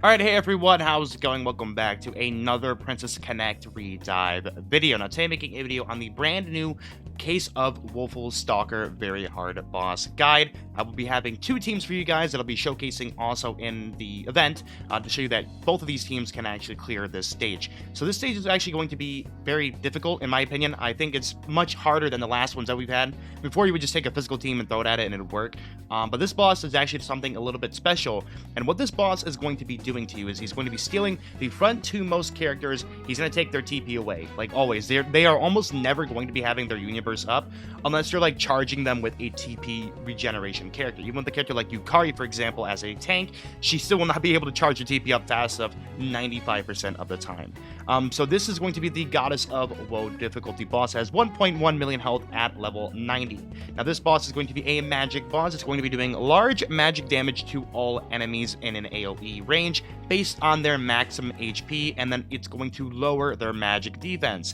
Alright, hey everyone, how's it going? Welcome back to another Princess Connect redive video. Now today I'm making a video on the brand new Case of Woeful Stalker Very Hard Boss Guide. I will be having two teams for you guys that I'll be showcasing also in the event to show you that both of these teams can actually clear this stage. So this stage is actually going to be very difficult in my opinion. I think it's much harder than the last ones that we've had. Before you would just take a physical team and throw it at it and it would work. But this boss is actually something a little bit special. And what this boss is going to be doing to you is he's going to be stealing the front two most characters. He's going to take their TP away, like always. They are almost never going to be having their universe up unless you're like charging them with a TP regeneration character. Even with a character like Yukari, for example, as a tank, she still will not be able to charge her TP up fast enough 95% of the time. So this is going to be the Goddess of Woe difficulty boss. Has 1.1 million health at level 90. Now this boss is going to be a magic boss. It's going to be doing large magic damage to all enemies in an AoE range based on their maximum HP, and then it's going to lower their magic defense.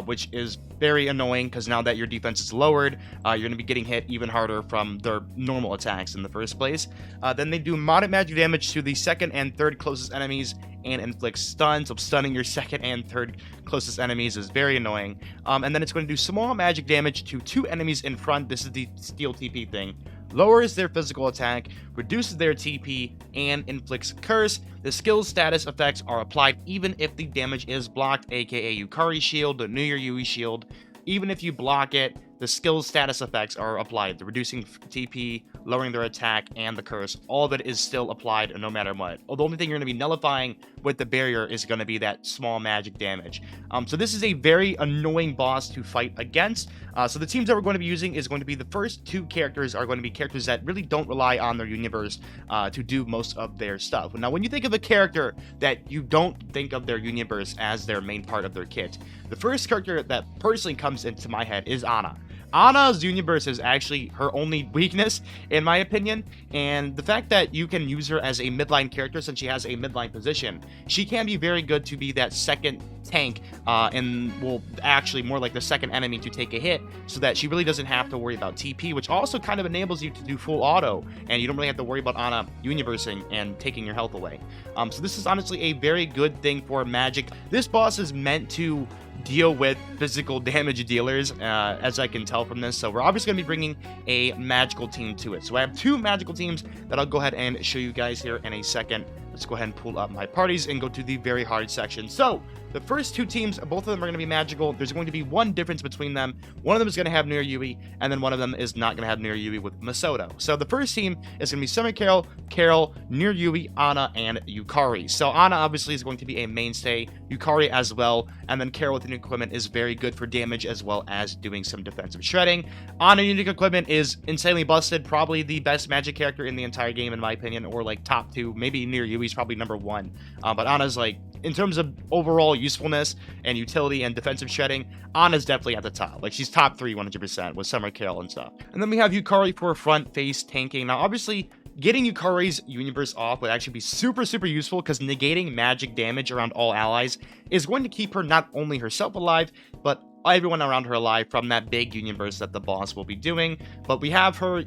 Which is very annoying because now that your defense is lowered, you're going to be getting hit even harder from their normal attacks in the first place. Then they do moderate magic damage to the second and third closest enemies and inflict stun. So stunning your second and third closest enemies is very annoying. And then it's going to do small magic damage to two enemies in front. This is the steal TP thing. Lowers their physical attack, reduces their TP, and inflicts curse. The skill status effects are applied even if the damage is blocked, aka Yukari shield, the New Year Yui shield. Even if you block it, the skill status effects are applied. The reducing TP, lowering their attack, and the curse, all of it is still applied no matter what. The only thing you're going to be nullifying with the barrier is going to be that small magic damage. So this is a very annoying boss to fight against. So the teams that we're going to be using is going to be the first two characters are going to be characters that really don't rely on their universe to do most of their stuff. Now, when you think of a character that you don't think of their universe as their main part of their kit, the first character that personally comes into my head is Ana. Ana's universe is actually her only weakness, in my opinion, and the fact that you can use her as a midline character since she has a midline position, she can be very good to be that second tank, and well, actually more like the second enemy to take a hit, so that she really doesn't have to worry about TP, which also kind of enables you to do full auto, and you don't really have to worry about Ana universing and taking your health away. So this is honestly a very good thing for Magic. This boss is meant to deal with physical damage dealers, as I can tell from this. So we're obviously going to be bringing a magical team to it. So I have two magical teams that I'll go ahead and show you guys here in a second. Let's go ahead and pull up my parties and go to the very hard section. So the first two teams, both of them are going to be magical. There's going to be one difference between them. One of them is going to have New Year Yui, and then one of them is not going to have New Year Yui with Masato. So the first team is going to be Summer Carol, New Year Yui, Ana, and Yukari. So Ana obviously is going to be a mainstay, Yukari as well, and then Carol with the new equipment is very good for damage as well as doing some defensive shredding. Ana unique equipment is insanely busted, probably the best magic character in the entire game in my opinion, or like top two, maybe New Year Yui's probably number one, but Ana's like, in terms of overall usefulness and utility and defensive shredding, Ana's definitely at the top. Like, she's top 3 100% with Summer Carol and stuff. And then we have Yukari for front face tanking. Now, obviously, getting Yukari's universe off would actually be super useful because negating magic damage around all allies is going to keep her not only herself alive, but everyone around her alive from that big universe that the boss will be doing. But we have her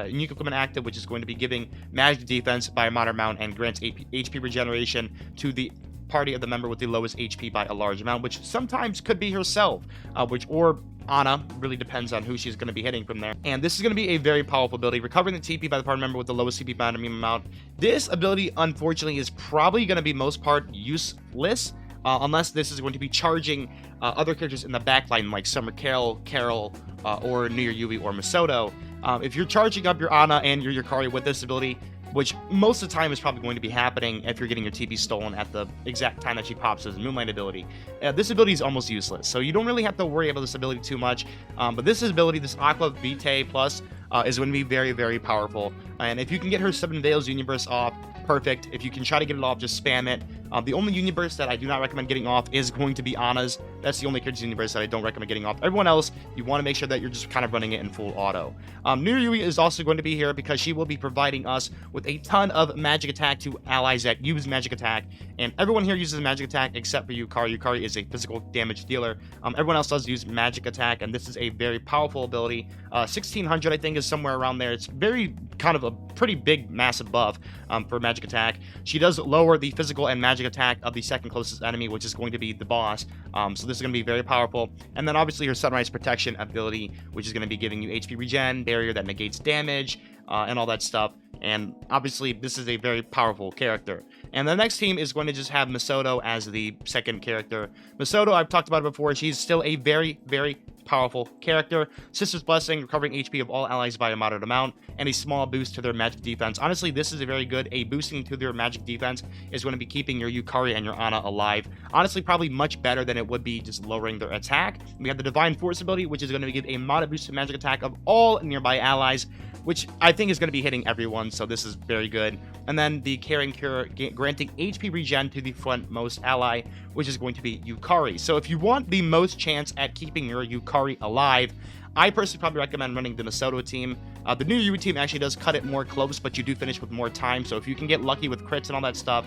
unique equipment active, which is going to be giving magic defense by a modern amount and grants HP regeneration to the party of the member with the lowest HP by a large amount, which sometimes could be herself, or Ana, really depends on who she's going to be hitting from there. And this is going to be a very powerful ability, recovering the TP by the party member with the lowest TP by an amount. This ability, unfortunately, is probably going to be most part useless, unless this is going to be charging other characters in the backline like Summer Carol, or New Year Yui or Masato. If you're charging up your Ana and your Yukari with this ability, which most of the time is probably going to be happening if you're getting your TP stolen at the exact time that she pops as a Moonlight ability. This ability is almost useless, so you don't really have to worry about this ability too much, but this ability, this Aqua Vitae Plus, is going to be very powerful, and if you can get her 7 Veils universe off, perfect. If you can try to get it off, just spam it. The only universe that I do not recommend getting off is going to be Ana's. That's the only character's universe that I don't recommend getting off. Everyone else, you want to make sure that you're just kind of running it in full auto. New Year Yui is also going to be here because she will be providing us with a ton of magic attack to allies that use magic attack, and everyone here uses magic attack except for Yukari. Yukari is a physical damage dealer. Everyone else does use magic attack, and this is a very powerful ability. 1600 I think is somewhere around there. It's very kind of a pretty big, massive buff for magic attack. She does lower the physical and magic attack of the second closest enemy, which is going to be the boss. So this is going to be very powerful. And then obviously her Sunrise Protection ability, which is going to be giving you HP regen, barrier that negates damage, and all that stuff. And obviously this is a very powerful character. And the next team is going to just have Masato as the second character. Masato, I've talked about it before, she's still a very, very powerful character. Sister's Blessing, recovering HP of all allies by a moderate amount, and a small boost to their magic defense. Honestly, this is a very good. A boosting to their magic defense is going to be keeping your Yukari and your Ana alive. Honestly, probably much better than it would be just lowering their attack. We have the Divine Force ability, which is going to give a moderate boost to magic attack of all nearby allies, which I think is going to be hitting everyone, so this is very good. And then the Caring Cure, granting HP regen to the frontmost ally, which is going to be Yukari. So if you want the most chance at keeping your Yukari alive, I personally probably recommend running the Masato team. The new Yui team actually does cut it more close, but you do finish with more time. So if you can get lucky with crits and all that stuff,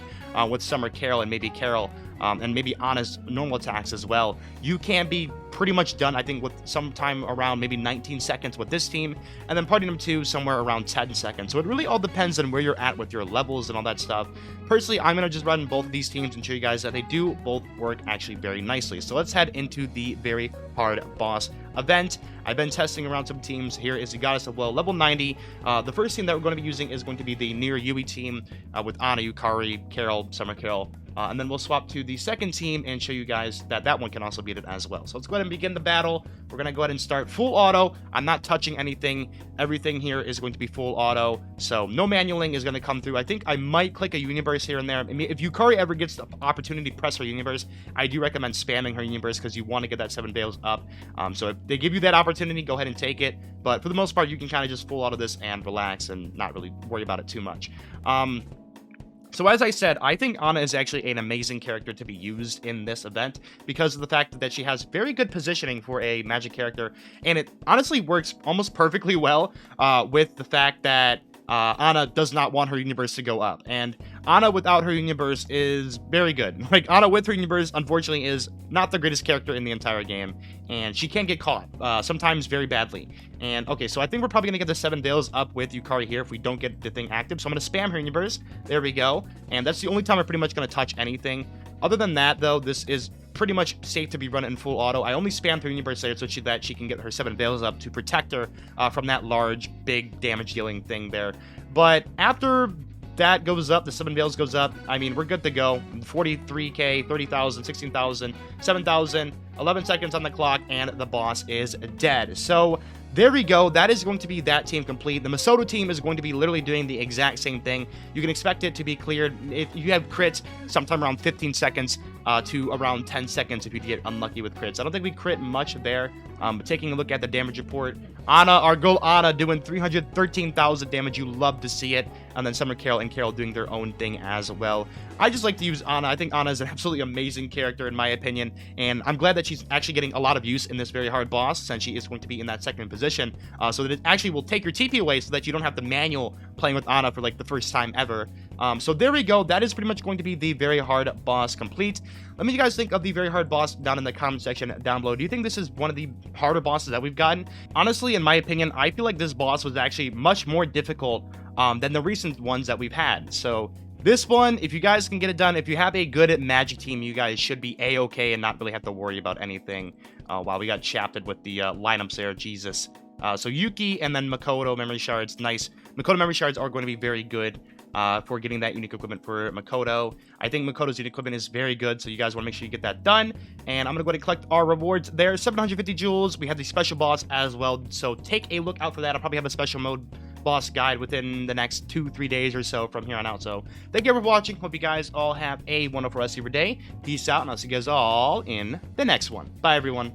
with Summer Carol and maybe Carol, and maybe Ana's normal attacks as well, you can be pretty much done, I think, with sometime around maybe 19 seconds with this team, and then party number 2 somewhere around 10 seconds. So it really all depends on where you're at with your levels and all that stuff. Personally, I'm going to just run both of these teams and show you guys that they do both work actually very nicely. So let's head into the very hard boss event. I've been testing around some teams. Here is the Goddess of Will, level 90. The first team that we're going to be using is going to be the Near Yui team with Ana, Yukari, Carol, Summer Carol. And then we'll swap to the second team and show you guys that that one can also beat it as well. So let's go ahead and begin the battle. We're going to go ahead and start full auto. I'm not touching anything. Everything here is going to be full auto. So no manualing is going to come through. I think I might click a Universe here and there. I mean, if Yukari ever gets the opportunity to press her Universe, I do recommend spamming her Universe because you want to get that 7 Veils up. So if they give you that opportunity, go ahead and take it. But for the most part, you can kind of just full auto this and relax and not really worry about it too much. So as I said, I think Ana is actually an amazing character to be used in this event because of the fact that she has very good positioning for a magic character, and it honestly works almost perfectly well with the fact that Ana does not want her universe to go up, and Ana without her universe is very good. Like, Ana with her universe, unfortunately, is not the greatest character in the entire game, and she can get caught, sometimes very badly. And, okay, so I think we're probably going to get the 7 Veils up with Yukari here if we don't get the thing active, so I'm going to spam her universe. There we go, and that's the only time I'm pretty much going to touch anything. Other than that, though, this is pretty much safe to be run in full auto. I only spam her universe there so that she can get her 7 Veils up to protect her from that large, big damage dealing thing there. But after that goes up, the 7 Veils goes up, I mean, we're good to go. 43k, 30,000, 16,000, 7,000, 11 seconds on the clock, and the boss is dead. So there we go. That is going to be that team complete. The Masato team is going to be literally doing the exact same thing. You can expect it to be cleared if you have crits sometime around 15 seconds to around 10 seconds if you get unlucky with crits. I don't think we crit much there. But taking a look at the damage report, Ana, our girl Ana, doing 313,000 damage. You love to see it. And then Summer Carol and Carol doing their own thing as well. I just like to use Ana. I think Ana is an absolutely amazing character in my opinion, and I'm glad that she's actually getting a lot of use in this very hard boss since she is going to be in that second position, so that it actually will take your TP away so that you don't have to manual playing with Ana for like the first time ever. So there we go. That is pretty much going to be the very hard boss complete. Let me know you guys think of the very hard boss down in the comment section down below. Do you think this is one of the harder bosses that we've gotten? Honestly, in my opinion, I feel like this boss was actually much more difficult than the recent ones that we've had. So this one, if you guys can get it done, if you have a good magic team, you guys should be a-okay and not really have to worry about anything. Wow, we got shafted with the lineups there, Jesus. So Yuki and then Makoto memory shards, nice. Makoto memory shards are going to be very good for getting that unique equipment for Makoto. I think Makoto's unique equipment is very good, so you guys want to make sure you get that done. And I'm going to go ahead and collect our rewards there. 750 jewels. We have the special boss as well, so take a look out for that. I'll probably have a special mode boss guide within the next 2-3 days or so from here on out. So thank you for watching. Hope you guys all have a wonderful rest of your day. Peace out, and I'll see you guys all in the next one. Bye, everyone.